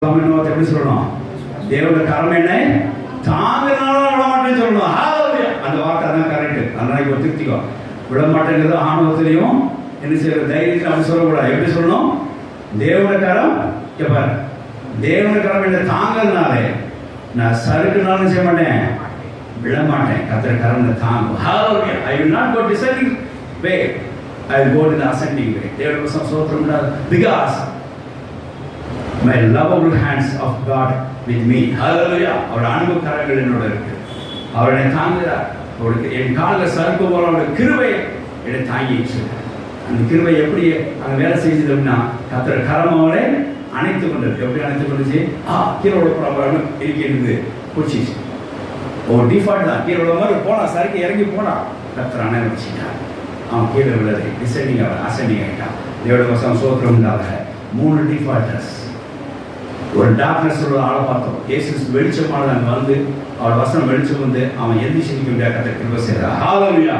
எப்படி சொல்லணும்? தேவனுடைய கரம் என்னை தாங்கினாலும் விடமாட்டேன்னு சொல்லணும். அந்த வார்த்தை தான் கரெக்ட். அதனால திருத்திக்கோ. விடமாட்டேங்கிறது ஆணவத்திலையும் என்ன செய்யற தைரியத்தில் அப்படி சொல்லக்கூடாது. எப்படி சொல்லணும்? தேவனுடைய கரம் பாரு, தேவனுடைய கரம் என்னை தாங்கிறதுனாலே நான் சறுக்குனாலும் செய்ய மாட்டேன், விடமாட்டேன். கத்திர கரம் தாங்கும். I will not go descending way, I will go to the ascending way. தேவனுடைய சோத்திரம் உண்டாது. Because my lovable hands of God with me. Hallelujah. அவருடைய அன்பு கரங்கள் என்னோட இருக்கு. அவருடைய தாங்குகிறார். அவருக்கு என் காலில் சறுக்கு போல அவருடைய கிருபை என்னை தாங்கிடுச்சு. அந்த கிருபை எப்படி அங்கே வேலை செய்யுது அப்படின்னா, கத்திர கரம் அவரை அணைத்து கொண்டது. எப்படி அணைத்து கொண்டுச்சு? கீழே விட இருக்கிறது பிடிச்சிச்சு. ஒரு டிஃபால்ட் தான். கீழே விட மாதிரி போனா, சறுக்கு இறங்கி போனா, கத்திர அணை வச்சுட்டான். அவன் கீழே விழுது டிசைனிங் அவன் அசைனிங் ஆகிட்டான். தேவட வசம் சோத்திரம் உண்டாக 3 டிஃபால்டர்ஸ். ஒரு டார்க்னஸ் உள்ள ஆளை பார்த்தோம். இயேசு வெளிச்சமானது அங்கே வந்து அவரோட வசனம் வெளிச்சம் வந்து அவன் எந்திரிச்சு நிற்க முடியாத கத்திர கிருபை செய்தார். ஹல்லேலூயா.